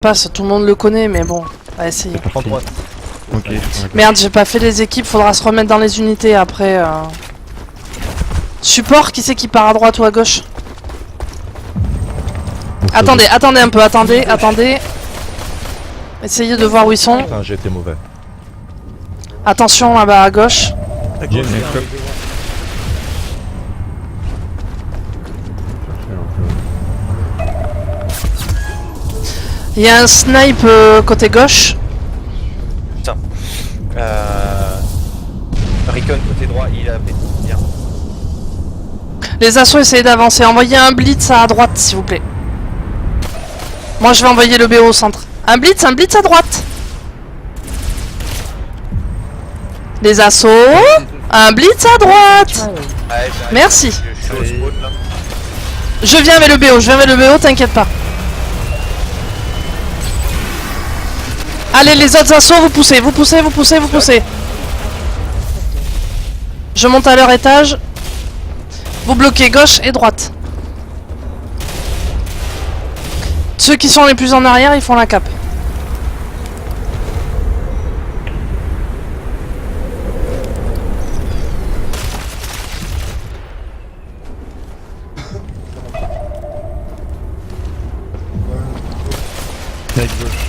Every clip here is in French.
passe, tout le monde le connaît, mais bon, on va essayer. En droite. Ok. Merde, j'ai pas fait les équipes, faudra se remettre dans les unités après. Support, qui c'est qui part à droite ou à gauche? Attendez, attendez un peu, attendez. Essayez de voir où ils sont. Putain, j'ai été mauvais. Attention là-bas à gauche. J'ai une Il y a un snipe côté gauche. Putain. Recon côté droit, il a fait. Bien. Les assauts, essayez d'avancer. Envoyez un blitz à droite, s'il vous plaît. Moi, je vais envoyer le BO au centre. Un blitz à droite. Les assauts. Un blitz à droite. Ouais, Merci. Je suis au spawn là. Je viens avec le BO, t'inquiète pas. Allez, les autres assauts, vous poussez. Je monte à leur étage. Vous bloquez gauche et droite. Ceux qui sont les plus en arrière, ils font la cape. Snipe gauche.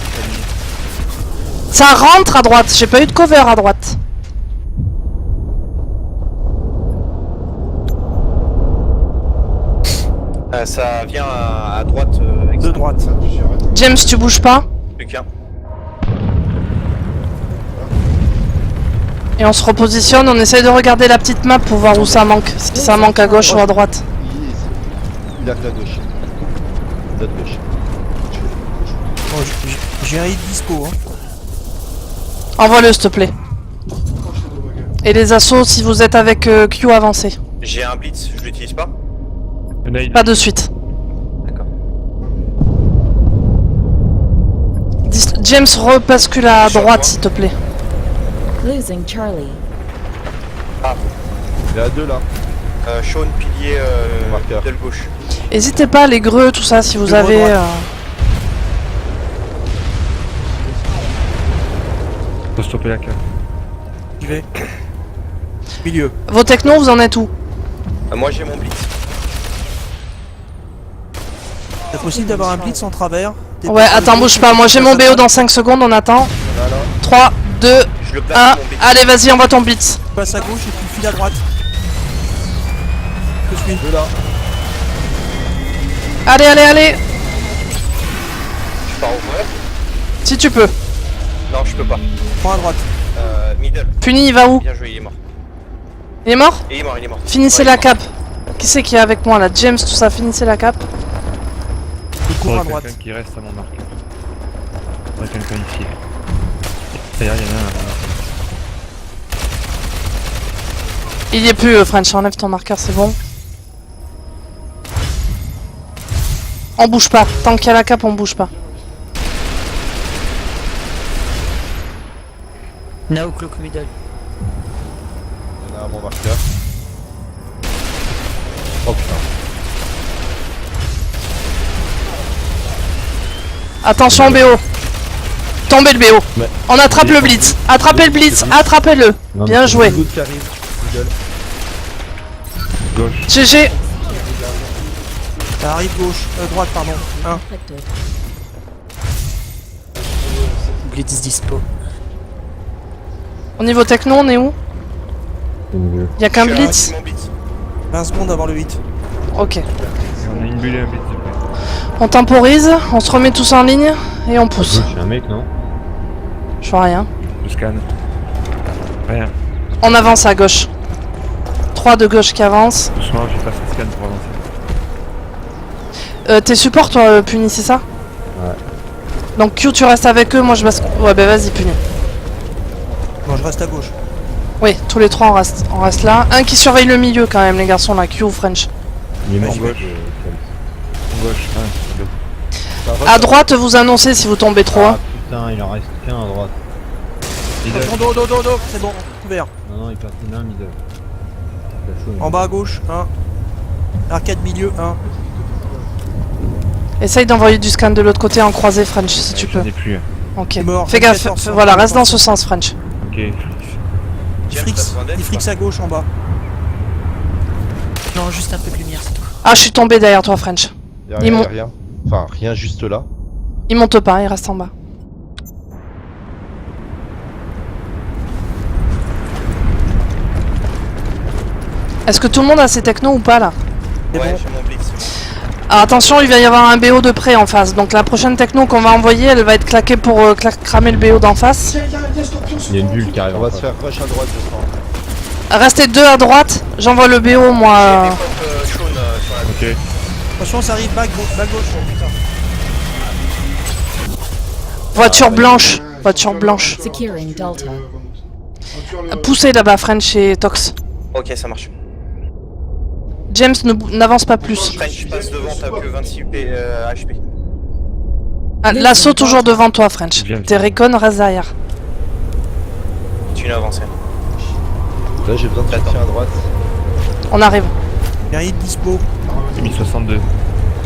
Ça rentre à droite, j'ai pas eu de cover à droite. Ça vient à droite. De droite. James, tu bouges pas. Plus qu'un. Et on se repositionne, on essaye de regarder la petite map pour voir où ça manque. Si ça manque à gauche ou à droite. Il a que la gauche. Notre gauche. Oh, j'ai un hit dispo, hein. Envoie-le s'il te plaît. Et les assauts, si vous êtes avec Q, avancez. J'ai un blitz, je l'utilise pas. Pas de suite. D'accord. James, repascule à Sur droite moi. s'il te plaît. Losing Charlie. Il y a deux là. Sean, pilier Marqueur. de gauche. N'hésitez pas, les greux, tout ça, si vous Devant avez... droite. Faut stopper la carte. J'y vais. Milieu. Vos technos, vous en êtes où? Moi j'ai mon blitz. C'est possible d'avoir un blitz en travers. Ouais, attends, bouge pas. Moi, j'ai mon BO dans 5 secondes, on attend. Là, là. 3, 2, Je le place 1. mon blitz. Allez, vas-y, envoie ton blitz. Passe à gauche et puis file à droite. Je suis. Deux là. Allez. Je pars au vrai. Si tu peux. Non, je peux pas. Prends à droite. Middle. Puni, il va où? Bien joué, il est mort. Il est mort? Il est mort. Finissez Ouais, la il est mort. cape. Qui c'est qui est avec moi là? James, tout ça, finissez la cape. Je cours à Faudrait droite. quelqu'un qui reste à mon marqueur. Faudrait quelqu'un ici. D'ailleurs, il y en a un là. Il y est plus, French, enlève ton marqueur, c'est bon. On bouge pas. Tant qu'il y a la cape, on bouge pas. No cloak middle. Il y en a un à mon marqueur. Oh putain. Attention, BO. Tombez le BO. Mais- On attrape le blitz. Attrapez le blitz. Attrapez-le. Bien joué. Good qui arrive. Middle. Gauche. GG. Ça arrive gauche. Droite, pardon. 1. Affected. Blitz dispo. Au niveau techno, on est où? Y a qu'un Je suis blitz? à mon blitz. 20 secondes avant le 8. Ok. On a une bulle et un blitz. s'il vous plaît. On temporise, on se remet tous en ligne et on pousse. Je suis un mec, non? Je vois rien. Je scanne. Rien. On avance à gauche. 3 de gauche qui avancent. Doucement, j'ai pas fait scan pour avancer. T'es support toi, Puni, c'est ça? Ouais. Donc Q, tu restes avec eux, moi je bascule. Ouais, bah vas-y, Puni. Bon, je reste à gauche. Oui, tous les trois on reste là. Un qui surveille le milieu quand même, les garçons là, Q ou French. Il est mort. Gauche. Gauche. À droite, vous annoncez si vous tombez trop. Ah hein. putain, il en reste qu'un à droite. Attention, dos. C'est bon. Couvert. Non, il perd un middle. En bas à gauche. 1. Arcade milieu. 1. Essaye d'envoyer du scan de l'autre côté en croisé, French, si tu peux. J'en ai plus. Ok. C'est mort. Fais gaffe, 14, voilà, reste dans 14. ce sens, French. Ok. James, t'as Frix, besoin d'aide il ou frix pas à gauche en bas. Non, juste un peu de lumière, c'est tout. Ah, je suis tombé derrière toi, French. Y'a Ils rien, m'ont- y'a rien. Enfin, rien juste là. Il monte pas, il reste en bas. Est-ce que tout le monde a ses technos ou pas là? C'est Ouais, bon. j'ai mon blitz, c'est bon. Alors attention, il va y avoir un BO de près en face. Donc la prochaine techno qu'on va envoyer, elle va être claquée pour cramer le BO d'en face. Il y a une bulle qui arrive. On en va face. se faire rush à droite, je sens. Restez deux à droite, j'envoie le BO moi. J'ai des pompes Shaun sur la gauche. Ok. Attention, ça arrive, back gauche. Oh, putain. Voiture blanche, voiture blanche. Securing Delta. Poussez là-bas, French et Tox. Ok, ça marche. James, n'avance pas plus. French passe devant, t'as que 26 HP. Ah, l'assaut toujours devant toi, French. James. Tes recon reste derrière. Continue à avancer. Là, j'ai besoin de soutien à droite. On arrive. Il y a un hit dispo. J'ai mis 62. Ouais, Pour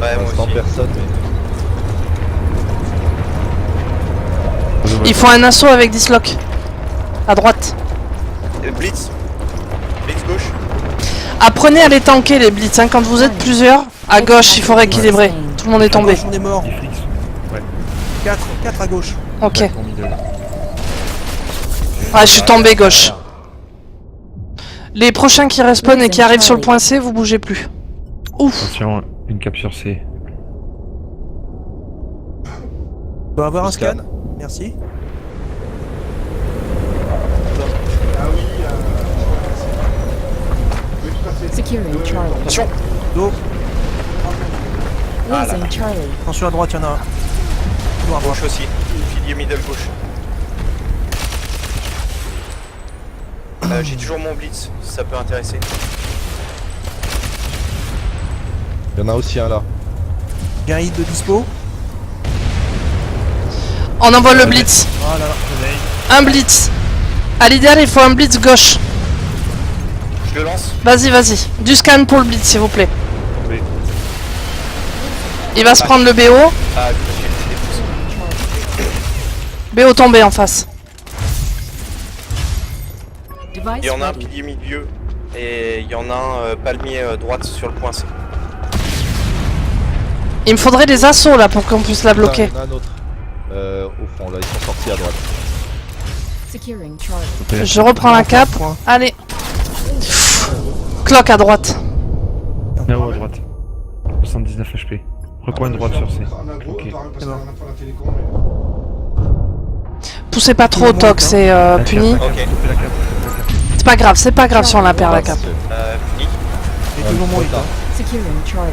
moi l'instant, aussi. personne, mais. Il faut un assaut avec dislock. À droite. Blitz. Blitz gauche. Apprenez à les tanker les blitz, hein. Quand vous êtes plusieurs, à gauche, il faut rééquilibrer. Tout le monde est À tombé. gauche, on est mort. Il fixe. 4 à gauche. Ok. Ouais, mon middle. Ouais, je suis tombé gauche. Les prochains qui respawnent et qui arrivent sur le point C, vous bougez plus. Ouf. Attention, une capture C. On doit avoir un Scan. scan. Merci. Securing Charlie. Attention. Do. Losing Charlie. Attention à droite, il y en a un. Toujours à droite. Gauche aussi. Pilier middle gauche. J'ai toujours mon blitz, si ça peut intéresser. Il y en a aussi un là. Il y a un hit de dispo. On envoie le blitz. Ah là là. Un blitz. À l'idéal, il faut un blitz gauche. Je le lance. Vas-y, vas-y. Du scan pour le blitz, s'il vous plaît. Tombé. Il va se prendre le BO. Ah, j'ai des pouces. BO tombé en face. Device Il y en a un ready. pilier milieu et il y en a un palmier droite sur le point C. Il me faudrait des assauts là pour qu'on puisse la bloquer. Il y en a un autre. Au fond, là, ils sont sortis à droite. Securing Charlie. Je reprends la cape. Point. Allez. Clock à droite. Là-haut à droite. 79 HP. Recoin droite sur C. Ok. C'est bon. Poussez pas trop, Tox, c'est puni. Ok. La cape. C'est pas grave si on la perd la cape. Puni. J'ai toujours mon hit. hein. Securing Charlie.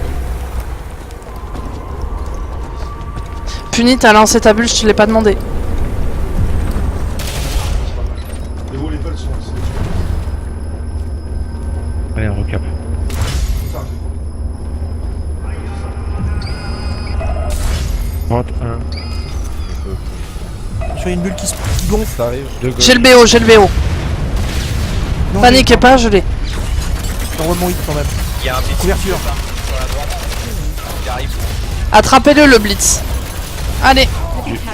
Puni, t'as lancé ta bulle, je te l'ai pas demandé. Allez, on recap. Droite 1. Je fais une bulle qui gonfle. Ça arrive. De gauche. J'ai le BO, j'ai le BO. Non, Paniquez pas, je l'ai. J'envoie mon hit quand même. Il y a un blitz Couverture. sur la droite qui arrive. Attrapez-le, le blitz. Allez.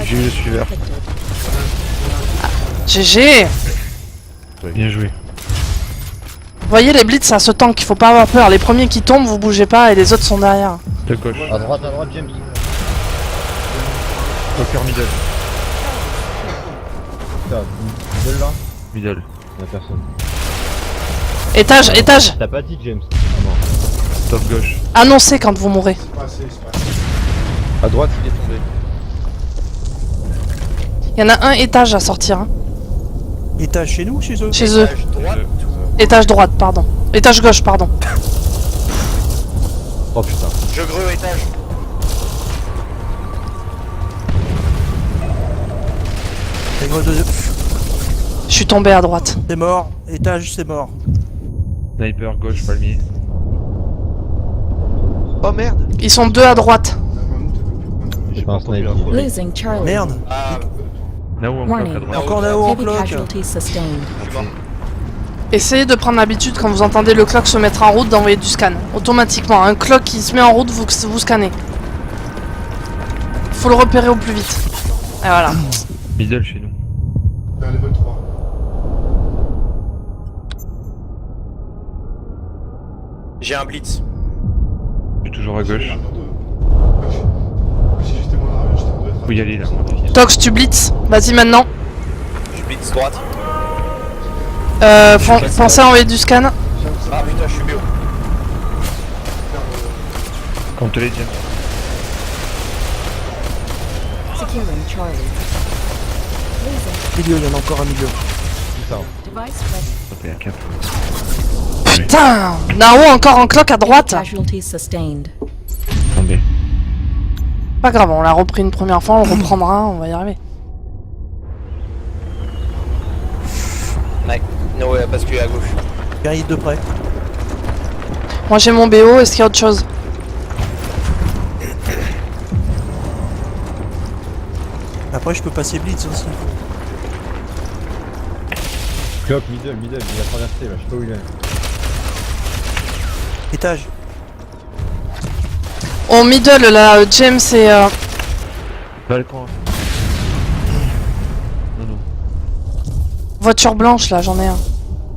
J'ai eu le suiveur. GG. Bien joué. Vous voyez, les blitz, ça se tank, il faut pas avoir peur. Les premiers qui tombent, vous bougez pas et les autres sont derrière. De gauche. À droite, James. Walker middle. Putain, middle là. Middle. Il y a personne. Étage, étage. T'as pas dit James. Ah non. Top gauche. Annoncez quand vous mourrez. À droite, il est tombé. Il y en a un étage à sortir. Hein. Étage chez nous, chez eux. Chez eux. Étage droite. Étage droite, pardon. Étage gauche, pardon. Oh putain. Je greux étage. Règle de... Je suis tombé à droite. C'est mort. Étage, c'est mort. Sniper gauche palmier. Oh merde. Ils sont deux à droite. J'ai pas pas un entendu sniper. l'info. Losing Charlie. Merde. Ah, Là-haut en Warning. bloc à Et droite. encore là-haut en Heavy cloque. casualties sustained. je suis mort. Essayez de prendre l'habitude quand vous entendez le clock se mettre en route d'envoyer du scan. Automatiquement, un clock qui se met en route, vous scannez. Faut le repérer au plus vite. Et voilà. Middle chez nous. Vers level 3. J'ai un blitz. Je suis toujours à gauche. Si j'étais moi là, j'étais en train de Faut y aller là, à mon avis. Tox, tu blitz. Vas-y maintenant. Je blitz droite. Pensez à envoyer du scan. Ah putain, je suis BO. Compte les James. Securing Charlie. Laser. Milieu, il y en a encore un milieu. Putain. Device ready. Hop, et à cap. Putain, Nao encore en cloque à droite. Casualties sustained. Attendez. Pas grave, on l'a repris une première fois, on le reprendra, on va y arriver. Ouais, non, ouais, parce qu'il est à gauche. Guerrier de près. Moi j'ai mon BO, est-ce qu'il y a autre chose? Après, je peux passer blitz aussi. Clock, middle, il a traversé là, je sais pas où il est. Étage. Au middle là, James et... Balcon. Non, non. voiture blanche là, j'en ai un.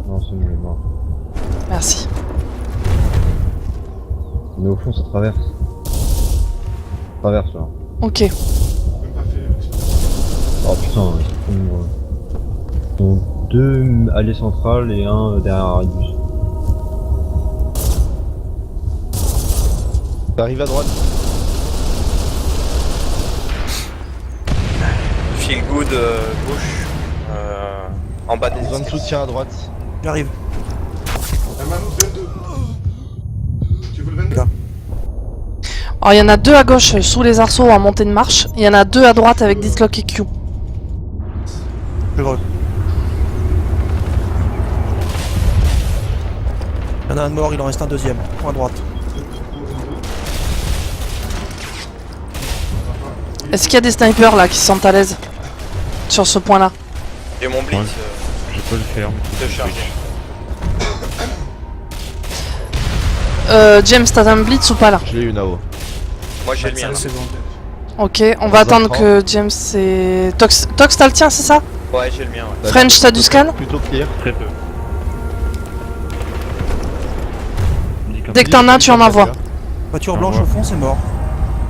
Non, c'est nul, mort. Merci. Mais au fond, ça traverse. Ça traverse là. Ok. Même pas fait. Oh putain, ils sont deux allées centrales et un derrière Aribus. T'arrives à droite. Feel good gauche. En bas des Besoin de escaliers. soutien à droite. J'arrive. Manu, 22. Tu veux le 22? Là. Alors il y en a deux à gauche sous les arceaux en montée de marche. Il y en a deux à droite avec Dislock et Q. Je re. Il y en a un de mort, il en reste un deuxième. Point à droite. Est-ce qu'il y a des snipers là qui se sentent à l'aise sur ce point là? J'ai mon blitz. Je peux le faire, mais De charge. James, t'as un blitz ou pas là? Je l'ai eu Nao. Moi j'ai le mien. 5 secondes. Ok, on va attendre que James et... Tox, t'as le tien, c'est ça? Ouais, j'ai le mien. Ouais. French, t'as du scan? Plutôt clear. très peu. Dès que t'en as, tu en envoies. Voiture Au blanche revoir. au fond, c'est mort.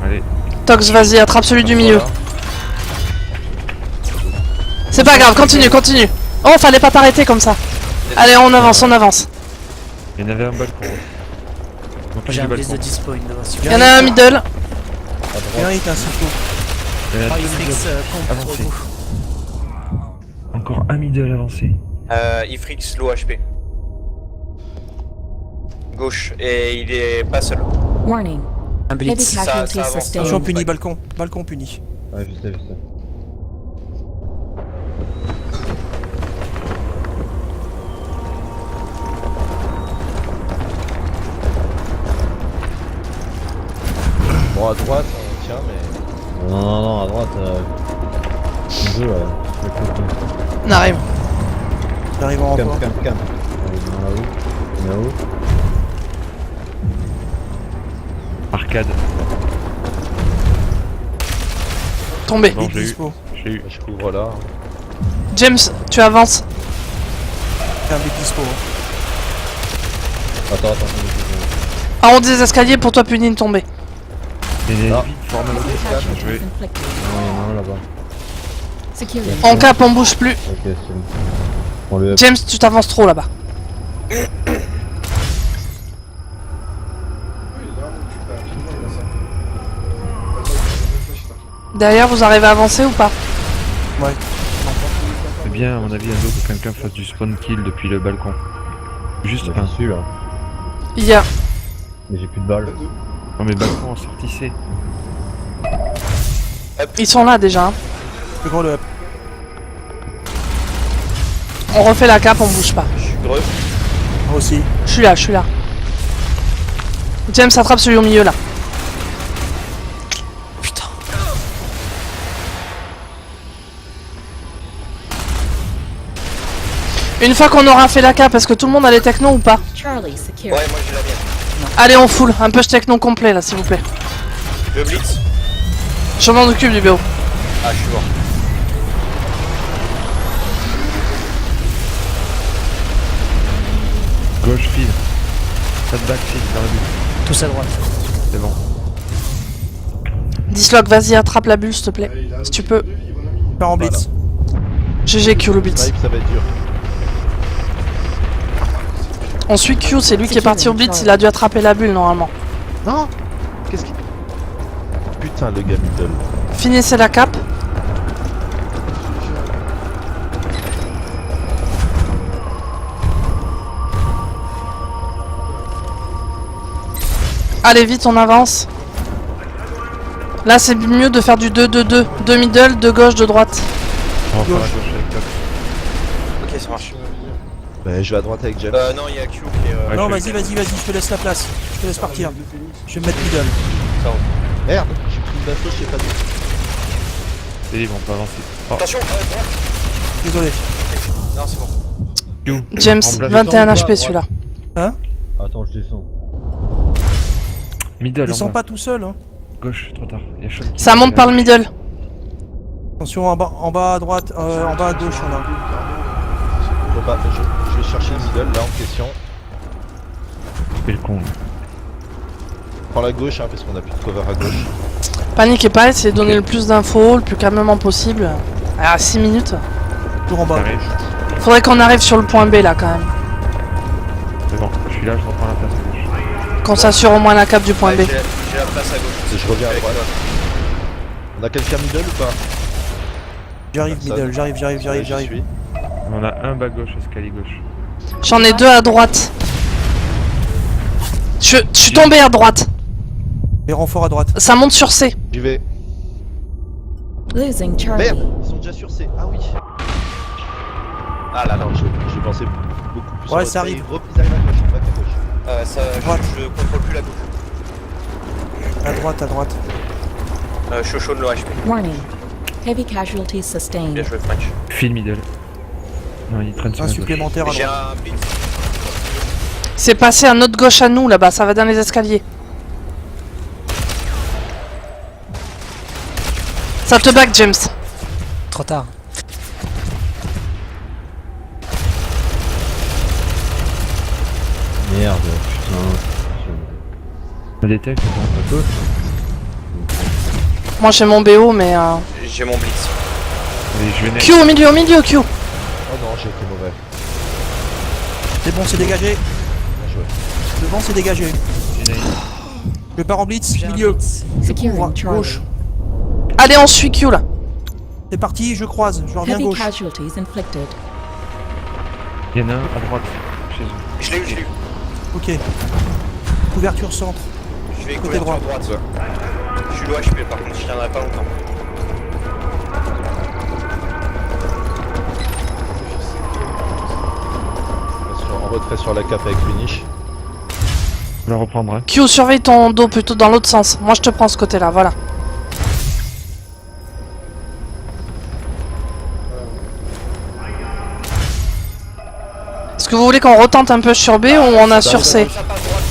Allez. Tox, vas-y, attrape celui du milieu. C'est pas grave, continue. Oh, fallait pas t'arrêter comme ça. Allez, on avance. Il y en avait un balcon. Donc J'ai du un blitz balcon. de dispo, une devant. Il y en a un middle. Guerrier est un cyclo. Il y en a Ah, deux Ifrix middle. contre Avancé. vous. Encore un middle avancé. Ifrix low HP. Gauche. Et il est pas seul. Warning. Un Heavy blitz. casualties avance. sustained. Attention, puni, balcon. Balcon puni. Ouais, je sais. Bon, à droite, on tient, mais. Non, à droite, deux là. On arrive. J'arrive en Cam. renfort. Ouais, là-haut. Arcade. Tombé. Bon, Il est je l'ai eu. dispo. Je l'ai eu. Je couvre là. James, tu avances. C'est un blitz dispo. Attends. En haut des escaliers pour toi, Punine, tomber. Et les Ah. vides forment le descan. Je vais. Inflicted. Non, il y en a un là-bas. Securing. En cap, on bouge plus. Ok, c'est bon. Prends le up. James, tu t'avances trop là-bas. Derrière, vous arrivez à avancer ou pas? Ouais. C'est bien, à mon avis, un dos que quelqu'un fasse du spawn kill depuis le balcon. Juste un. J'en suis là. Il y a... Mais j'ai plus de balles. Non, mais balcon, sortissez. Ils sont là déjà. Hein. Plus gros le up. On refait la cape, on bouge pas. Je suis greux. Moi aussi. Je suis là. James, attrape celui au milieu là. Putain. Une fois qu'on aura fait la cape, est-ce que tout le monde a les technos ou pas? Charlie secure. Ouais, moi j'ai la mienne. Allez, on full. Un push techno complet là, s'il vous plaît. Le blitz. Je m'en occupe du BO. Ah, je suis mort. Gauche, file. Pas de back, file, dans le but. Tous à droite. C'est bon. Dislock, vas-y, attrape la bulle, s'il te plaît. Si tu peux. Pars en blitz. GG Q le blitz. Snipe, ça va être dur. On suit Q, c'est lui qui est parti au blitz, il a dû attraper la bulle normalement. Non. Qu'est-ce qui... Putain, le gars middle. Finissez la cape. Allez vite, on avance. Là c'est mieux de faire du 2-2-2. 2 middle, 2 gauche, 2 droite. On va faire la gauche avec top. Ok, ça marche. Bah, je vais à droite avec James. Non, il y a Q qui est. Ouais, Non, je vas-y, fais- vas-y, vas-y, je te laisse la place. Je te laisse partir. Je vais me mettre middle. Merde, j'ai pris une basso, je sais pas d'où. C'est libre, on peut avancer. Oh, Attention, droite. Désolé. Non, c'est bon. Q. James, Remplace- 21 Descends, HP celui-là. Attends, je descends. Middle, Descends en bas. pas tout seul. Hein. Gauche, trop tard. Il y a Sean qui- Ça monte par le middle. Attention en bas à droite, en bas à gauche, on a. Bon bah, je vais chercher le middle là en question. Fais le con. Prends la gauche hein, parce qu'on a plus de cover à gauche. Paniquez pas, essayez de donner le plus d'infos, le plus calmement possible. À 6 minutes. Toujours en bas. T'arrives. Faudrait qu'on arrive sur le point B là quand même. C'est bon, je suis là, je reprends la place à gauche. Qu'on s'assure au moins la cape du point B. Ouais, j'ai la place à gauche. Je reviens à droite. On a quelqu'un middle ou pas? J'arrive Personne. middle, j'arrive. Ouais, j'y suis. On a un bas gauche, escalier gauche. J'en ai 2 à droite. Je suis tombé à droite. Les renforts à droite. Ça monte sur C. J'y vais. Losing Charlie. Merde, ils sont déjà sur C. Ah oui. Ah là là. Non, j'ai pensé beaucoup plus. Ouais, en ça retrait. arrive. Ils arrivent à gauche, back à gauche. Ça, Droite. je contrôle plus la gauche. À droite. Je suis au chaud de l'OHP. Warning. Heavy casualties Bien sustained. joué, French. File middle. Non, il traîne sur Un la gauche. supplémentaire à J'ai droite. un blitz. C'est passé à notre gauche à nous là-bas, ça va dans les escaliers. Ça te back James. Trop tard. Merde, putain. On détecte, bon, pas Moi j'ai mon BO mais... J'ai mon blitz. Allez, je vais Q au milieu Q. Oh non, j'ai été mauvais. C'est bon, c'est dégagé. Bien joué. Devant, c'est dégagé. Je pars en blitz, milieu. Je couvre, Securing Charlie. gauche. Allez on suit Q là. C'est parti, je croise, je reviens Heavy gauche. casualties inflicted. Il y en a un à droite, chez eux. Je l'ai eu. Ok. Couverture centre. Je vais Côté couverture droit. droite. Je suis l'OHP par contre, je tiendrai pas longtemps. En retrait sur la cape avec finish. On la reprendre, hein. Q surveille ton dos plutôt dans l'autre sens. Moi je te prends ce côté là, voilà. Est-ce que vous voulez qu'on retente un peu sur B ou on a sur C? Ça passe droite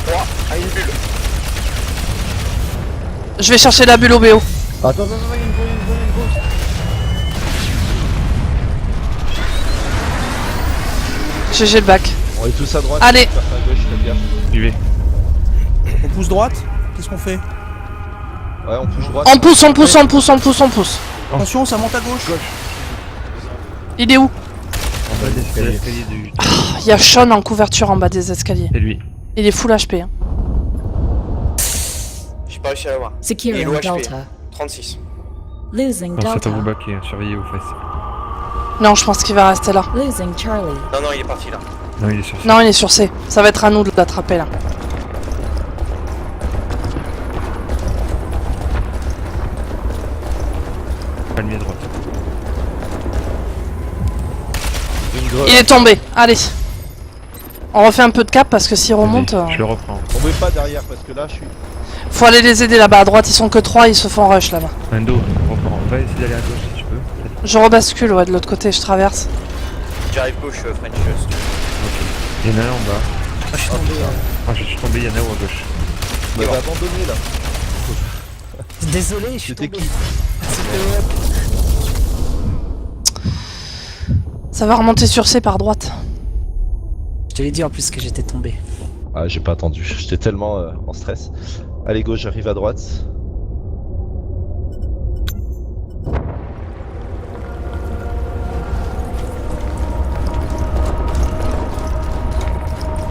2. Droit, à une bulle. Je vais chercher la bulle au BO. Attends, il y a une go. GG le bac. On est tous à droite. Allez. Faire à gauche, faites gaffe. J'y vais. On pousse droite. Qu'est-ce qu'on fait? Ouais, on touche droite. On pousse, on pousse, on pousse, on pousse, on pousse. Attention, ça monte à gauche. Il est où? En bas des escaliers du... Il y a Sean en couverture en bas des escaliers. C'est lui. Il est full HP. Hein. J'ai pas réussi à l'avoir. Securing l'OHP. Delta. 36. Losing Non, c'est à Delta. vous baquer, hein. Surveillez aux fesses. Non, je pense qu'il va rester là. Losing Charlie. Non, il est parti là. Non, il est sur Non, il est sur C. Ça va être à nous de l'attraper là. palmier droite. Une greu. Il est tombé. Allez. On refait un peu de cap parce que s'il remonte... Vas-y, je le reprends. Tombez pas derrière parce que là je suis. Faut aller les aider là-bas à droite. Ils sont que 3, ils se font rush là-bas. Un dos, reprends. Va essayer d'aller à gauche si tu peux. Je rebascule, ouais, de l'autre côté, je traverse. J'arrive gauche, French. Il y en a un en bas. Ah, je suis tombé. Ah, je suis tombé, il y en a un à gauche. Vous m'avez abandonné là. Désolé, je suis C'était tombé. qui? Ça va remonter sur C par droite. Je te l'ai dit en plus que j'étais tombé. Ah, j'ai pas attendu. J'étais tellement en stress. Allez, gauche, j'arrive à droite.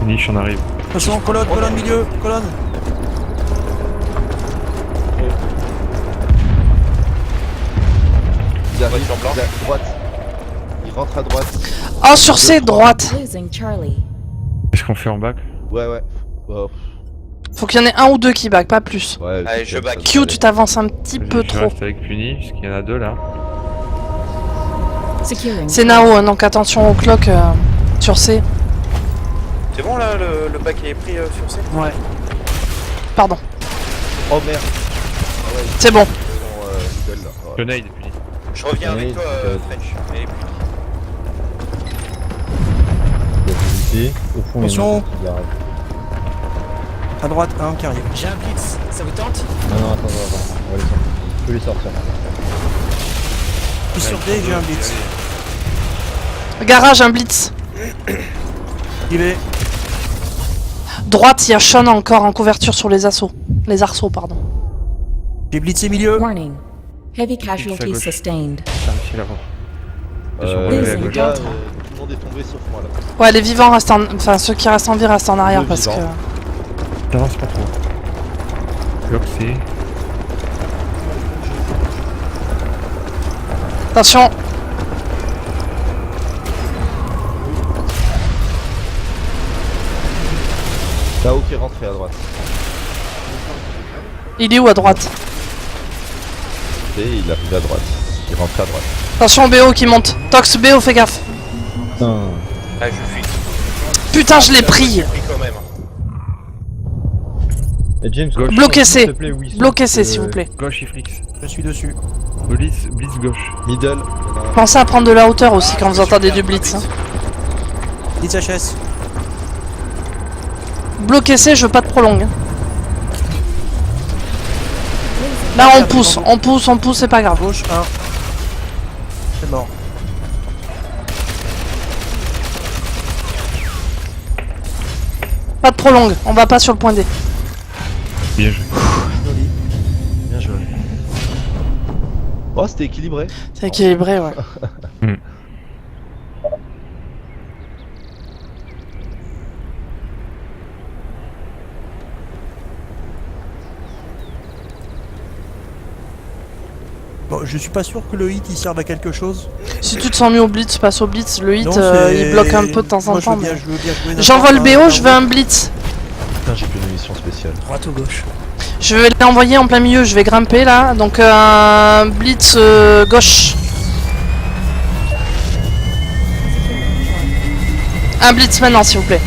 Finish, on arrive. Attention, colonne, milieu, colonne. Ils arrivent Voiture blanche. à droite. Ils rentrent à droite. Oh, sur C, droite. Losing Charlie. Qu'est-ce qu'on fait en bac? Ouais. Oh, Faut qu'il y en ait un ou deux qui back, pas plus. ouais, Allez, c'est je comme back. ça, Q, allez. tu t'avances un petit peu Je trop. reste avec Puni, parce qu'il y en a deux là. Securing. C'est Nao, hein, donc attention au clock sur C. C'est bon là, le bac est pris sur C? Ouais. Pardon. Oh merde. Ah ouais, C'est bon. ils sont middle, là. Ouais. Grenade, Puni. Je reviens Oui, avec toi, French. Et puis, Il y a des unités. Au fond, il y en Attention. a un qui garage. À droite, un qui arrive. J'ai un blitz, ça vous tente? Non, attends. On va les sortir. Je peux les sortir. Puis sur D, j'ai un blitz. Garage, un blitz. Il est. Droite, il y a Sean encore en couverture sur les assauts. Les arceaux, pardon. J'ai blitzé milieu. Warning. Heavy à casualties gauche. sustained. T'as un petit là-bas. Losing gauche. Là, Delta. tout le monde est tombé sauf moi là. Ouais, les vivants restent en... Enfin, ceux qui restent en vie restent en arrière Le parce que... vivant. T'avances pas trop. Bloc C. Attention. Tao qui est rentré à droite. Il est où à droite? Et il arrive à droite. Il rentre à droite. Attention, BO qui monte. Tox, BO, fais gaffe. Putain. ah, je fuis. Putain, je l'ai pris. J'ai pris quand même. Et James, Gauche. Bloquez s'il C. te plaît, Wissou, Bloquez C, s'il vous plaît. Gauche, Ifrix. Je suis dessus. Blitz gauche. Middle. Il y en a un. Pensez à prendre de la hauteur aussi quand vous entendez du blitz. Hein. Blitz HS. Bloquez C, je veux pas de prolong. Là, on pousse, c'est pas grave. Gauche, 1. C'est mort. Pas de prolong, on va pas sur le point D. Bien joué. Joli. Bien joué. Oh, c'était équilibré. C'est équilibré, ouais. Bon, je suis pas sûr que le hit il serve à quelque chose. Si tu te sens mieux au blitz, passe au blitz. Le hit, Non, c'est- il bloque un peu de temps en Moi, je temps. veux bien- mais- je veux bien jouer J'envoie le n'importe BO, un- je veux un blitz. Putain, j'ai plus de munitions spéciales. Droite ou gauche? Je vais l'envoyer en plein milieu, je vais grimper là. Donc un blitz gauche. Un blitz maintenant, s'il vous plaît.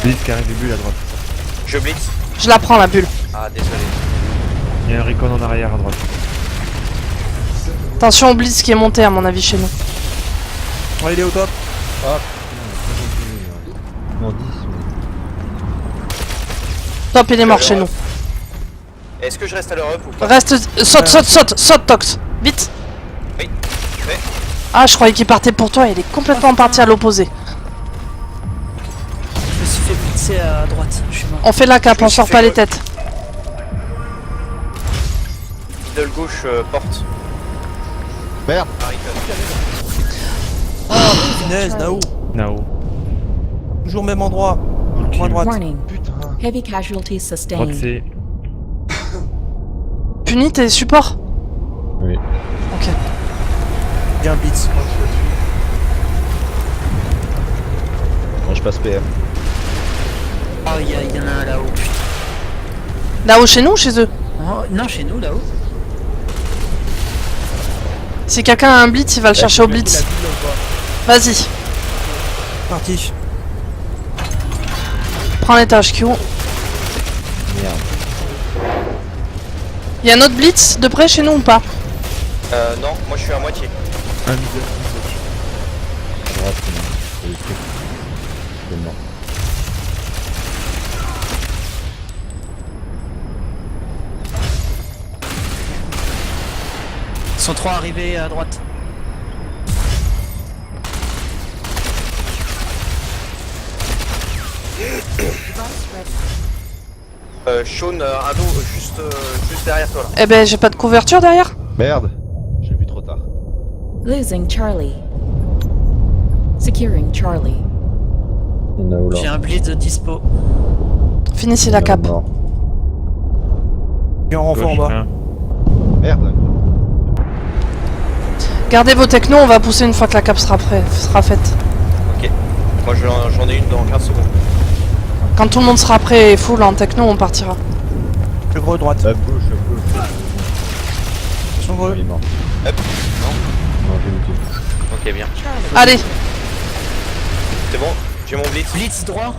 Blitz qui arrive du but à droite. Je blitz. Je la prends la bulle. Ah, désolé. Il y a un recon en arrière à droite. Attention au blitz qui est monté à mon avis chez nous. Ouais, il est au top. Non, 10. Top, il est mort chez nous. Est-ce que je reste à l'Europe ou pas? Reste, saute Tox. Vite. Oui. Ouais. Ah, je croyais qu'il partait pour toi, il est complètement parti à l'opposé. Je me suis fait blitzer à droite, je suis mort. On fait la cape, Je me on suis sort fait pas les gauche. têtes. Middle gauche, porte. Merde. Punaise, Nao. Nao. Toujours même endroit. Point droite. Warning. Putain. Heavy casualties Droite sustained. C. Puni, t'es support? Oui. Ok. J'ai un blitz. Bon, je passe PM. Oh, il y en a un là-haut. putain. Là-haut chez nous ou chez eux? Oh, non, chez nous, là-haut. Si quelqu'un a un blitz, il va le chercher au blitz. Vas-y, Parti. prends l'étage Q. Merde. Il y a un autre blitz de près chez nous ou pas? Non, moi je suis à moitié. Un middle. Droite, c'est le truc. C'est mort. sont 3 arrivés à droite. Sean, un dos juste derrière toi là. Eh ben, j'ai pas de couverture derrière. Merde, j'ai vu trop tard. Losing Charlie. Securing Charlie. Il y en a où là? J'ai un blitz dispo. Finissez la cape. Mort. Il y a un renfort en Gauche, bas. un. Merde. Gardez vos technos, on va pousser une fois que la cape sera faite. Ok. Moi j'en ai une dans 15 secondes. Quand tout le monde sera prêt et full en techno, on partira. Le gros droite. À gauche, à gauche. Son gros. Il est mort. Hop. Non, j'ai looté. Ok, bien. Allez, C'est bon, j'ai mon blitz. Blitz droit.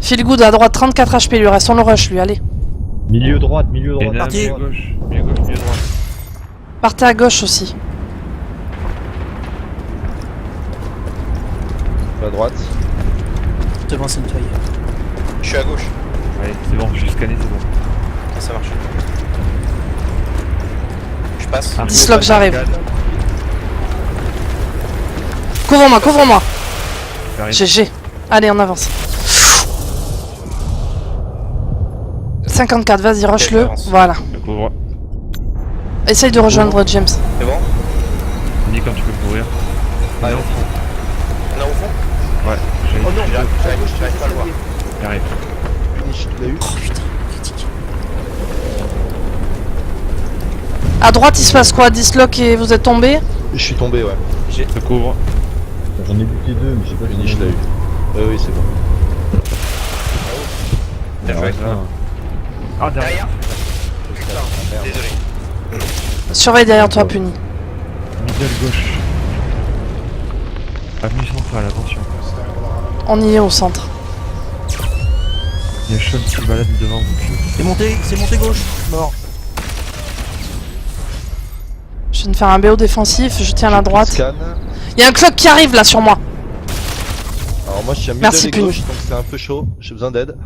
feel good à droite, 34 HP, lui reste, on le rush lui, allez. Milieu droite, milieu Il y en droite. a un parti. milieu gauche, milieu gauche, milieu droit. Partez à gauche aussi. À droite. Devant c'est nettoyé. Je suis à gauche. Allez, c'est bon, j'ai scanné, c'est bon. Ok, ça marche. Je passe. Arrive Dislock, au bac, j'arrive. arcade. Couvre-moi, couvre-moi. J'arrive. GG. Allez, on avance. 54, vas-y, rush-le. avance. Voilà. Je couvre. Essaye de rejoindre James. C'est bon. Dis quand tu peux couvrir. Ouais, au fond. On est au fond. Ouais, j'arrive. Oh non, j'arrive pas à le voir. J'arrive. Finish, tu l'as eu. Oh putain, critique. À droite, il se passe quoi? Dislock et vous êtes tombé? Je suis tombé, ouais. Je couvre. J'en ai buté deux, mais j'ai pas Finish, fini. je l'ai eu. Oui, c'est bon. Bien joué. Ah, derrière. Derrière. Putain, désolé. Surveille derrière toi, puni. Middle gauche. Avenue centrale, attention. On y est au centre. Il y a Sean qui se balade devant vous. C'est monté gauche. Mort. Je viens de faire un BO défensif, je tiens la droite. Scan. Il y a un clock qui arrive là sur moi. Alors moi je tiens middle Merci, et Puni. gauche, donc c'est un peu chaud. J'ai besoin d'aide.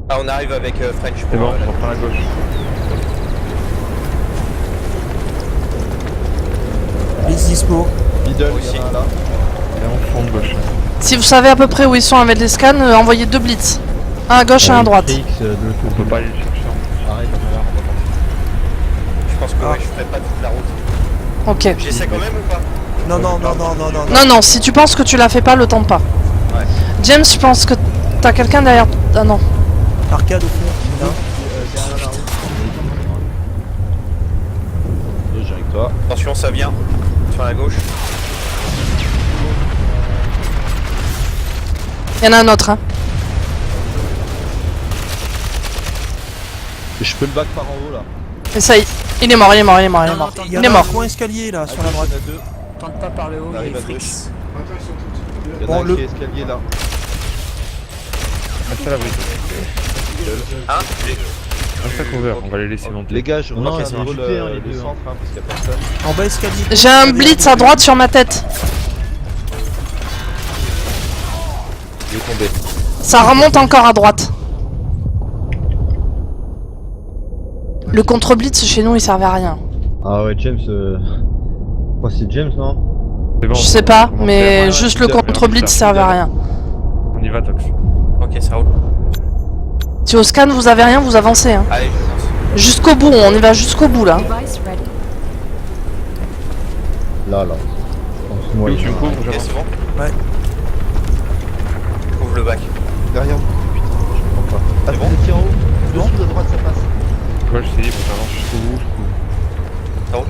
Ah, on arrive avec French C'est pour bon, on reprend la gauche. Blitz dispo. Middle, il Aussi. y en a un là. Et on fond de gauche. Si vous savez à peu près où ils sont avec les scans, envoyez deux blitz. Un à gauche et un à droite. TX de l'autre On côté. peut pas aller le chercher. Arrête, Je pense que ouais, je ferai pas toute la route. Ok. J'essaie quand même ou pas? Non, non, non, non, non, non. Non, non, si tu penses que tu la fais pas, le tente pas. Ouais. James, je pense que t'as quelqu'un derrière. Ah non. Arcade au fond. Là. J'ai avec toi. Attention, ça vient. Sur la gauche. Il y en a un autre, hein. Je peux le back par en haut là. Essaye. Il est mort, il est mort, il est mort, il est Non, mort. attends, Il y en Il est a un mort. coin escalier là, sur la À droite. gauche, il y en a deux. Tente pas par le haut, On il y arrive a à Frix. gauche. Attends, ils sont tous. Il y en Bon, a un le- qui est escalier là. Reste à l'abri. Hein? Reste à couvert, on va les laisser monter. Les gars, je Non, remarque c'est à nouveau discuté, hein, les le deux, centre hein, parce qu'il y a personne. En bas escalier. J'ai un blitz à droite sur ma tête. Il est tombé. Ça remonte encore à droite. Le contre-blitz chez nous il servait à rien. Ah ouais, James. Quoi, c'est James, non? C'est bon. Je sais pas, on mais fait- juste le Middle, contre-blitz middle. servait à rien. On y va, Tox. Ok, ça roule. Si au scan vous avez rien, vous avancez. Hein. Allez, je lance. Jusqu'au bout, on y va jusqu'au bout là. Device ready. Là, là. On se noie. Où tu me couvres, Ok, j'avance. c'est bon. Ouais. Couvre le bac. Derrière vous. Putain, je comprends pas. Ah, C'est vous bon êtes qui en haut? Dessous, à droite, ça passe. Gauche, c'est libre, j'avance jusqu'au bout, je couvre. Ça roule.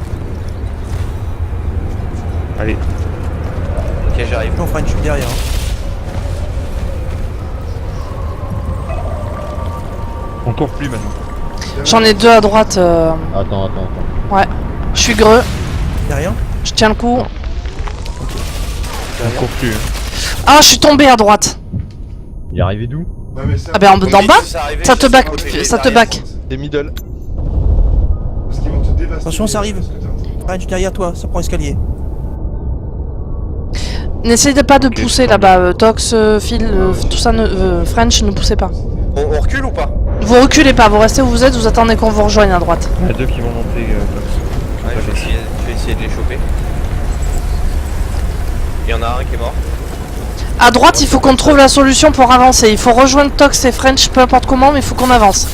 Allez, Ok, j'arrive. On fera une chute derrière. Hein. on court plus maintenant. J'en ai deux à droite. Attends. Ouais. Je suis greux. Derrière. Je tiens le coup. On court plus. Hein. Ah, je suis tombé à droite. Il est arrivé d'où? Ouais, mais ça, Ah ben d'en bas. C'est arrivé, Ça te j'essaie back, de protéger ça te derrière. back. C'est middle. Parce qu'ils vont te dévaster. Attention, ça arrive. French derrière toi, ça prend escalier. N'essaye de pas de Ok, pousser je là-bas. Tox, Phil, tout ça, French, ne poussez pas. On recule ou pas? Vous reculez pas, vous restez où vous êtes, vous attendez qu'on vous rejoigne à droite. Il y en a deux qui vont monter. Ouais, je vais essayer de les choper. Il y en a un qui est mort. À droite, il faut qu'on trouve la solution pour avancer. Il faut rejoindre Tox et French, peu importe comment, mais il faut qu'on avance.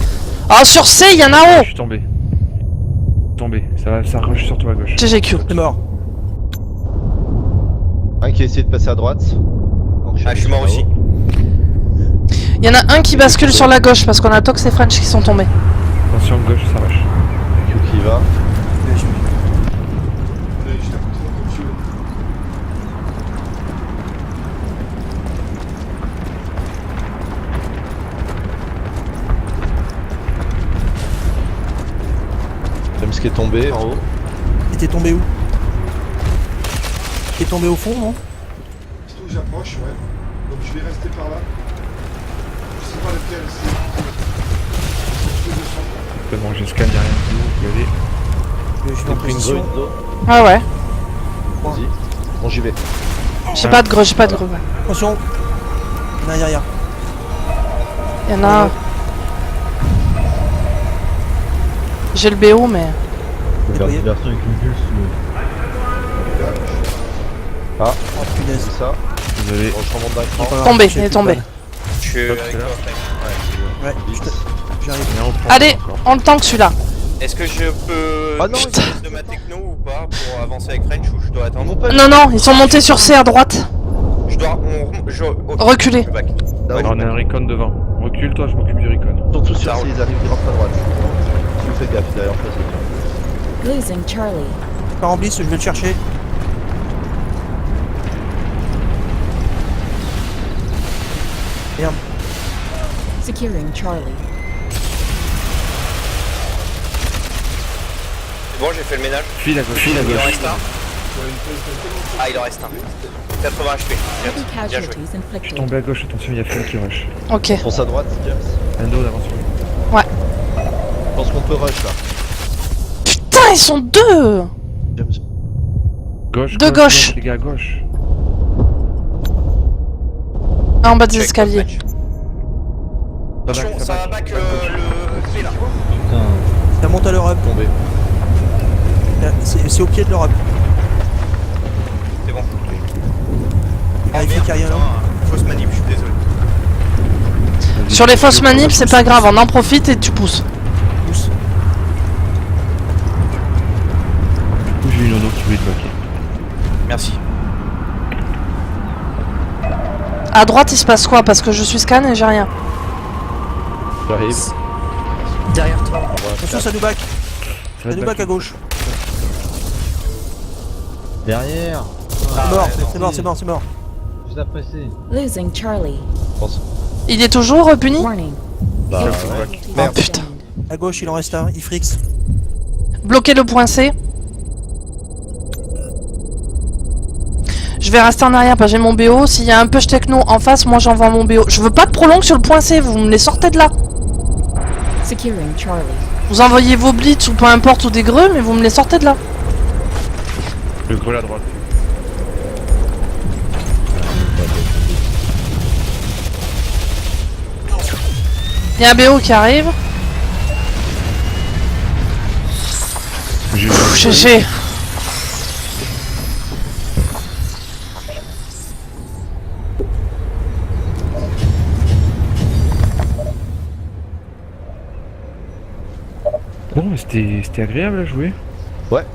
Ah, sur C, il y en a Je haut. suis tombé. Ça rush sur toi à gauche. GGQ. C'est mort. Un qui a essayé de passer à droite. Donc, Ah, je suis mort aussi. Il y en a un qui bascule sur la gauche parce qu'on a Tox et French qui sont tombés. Attention, gauche, ça rush. Q qui va. On est juste à côté de Q. James qui est tombé en haut. Et t'es tombé où? T'es tombé au fond, non? Surtout où j'approche, ouais. Donc je vais rester par là. Je sais pas lequel c'est. C'est de son. Bon, j'ai scan, y'a rien de tout. Vous l'avez. Je suis T'es en pris une position. grue, Indo. Ah ouais. Vas-y. Bon, j'y vais. J'ai pas de greu, j'ai pas de greu. Ouais. Attention. Non, y'a rien. Il y en a un. J'ai le BO, mais. Faut faire Déployer. diversion avec une pulse. Oh punaise. C'est ça. Désolé. Bon, je remonte d'un cran. Pas grave, Tombé, j'ai il est plus de tombé. balles. Je suis Tox, avec c'est là. toi, Frank. Ouais, j'arrive. Il y en a un au prend, Allez, encore. on le tank celui-là. Est-ce que je peux Ah non, utiliser de ma techno ou pas pour avancer avec French ou je dois attendre? Non, non, ils sont montés sur C à droite. Je dois... ok, Reculez. je back. Là, On a un recon devant. Recule toi, je m'occupe du recon. surtout sur Ça C, roule. ils arrivent, ils rentrent à droite. Tu fais gaffe derrière en face de toi. Losing Charlie. Pas en blitz, je vais le chercher. Merde. Securing Charlie. C'est bon, j'ai fait le ménage. File à gauche. Il en reste un. Ah, il en reste un. 80 HP. Heavy Bien joué. casualties Je suis inflicted. tombé à gauche, attention, il y a Finn qui rush. Ok. Fonce à droite, James. Endo d'avance sur lui. Je pense qu'on peut rush là. Putain, ils sont deux. James. Gauche, De gauche. les gars, à gauche. Ah, en bas des Check, escaliers. French. Attention, ça va back le P là. Putain. Ça monte à l'Europe. Tombé. C'est au pied de l'Europe. C'est bon. Vérifiez qu'il y a rien là. Fausse manip, je suis désolé. Sur les fausses manips, c'est pas grave, on en profite et tu pousses. Pousse. Du coup, j'ai eu Nono qui voulait te bloquer. Merci. À droite, il se passe quoi? Parce que je suis scan et j'ai rien. J'arrive. Derrière toi. Attention, ça nous back. Ça Ça nous back à gauche. Derrière. C'est mort, c'est mort, c'est mort, c'est mort. Juste après C. Losing Charlie. Il est toujours puni? Warning. Bah Hit ouais. quality Merde. Putain. sustained. À gauche, il en reste un. Il frixe. Bloquez le point C. Je vais rester en arrière, parce que j'ai mon BO. S'il y a un push techno en face, moi j'envoie mon BO. Je veux pas de prolong sur le point C, vous me les sortez de là. Securing Charlie. Vous envoyez vos blitz ou peu importe ou des greux, mais vous me les sortez de là. Le grel à droite. Il y a un BO qui arrive. J'ai Pff, GG. Bon, mais c'était agréable à jouer. Ouais,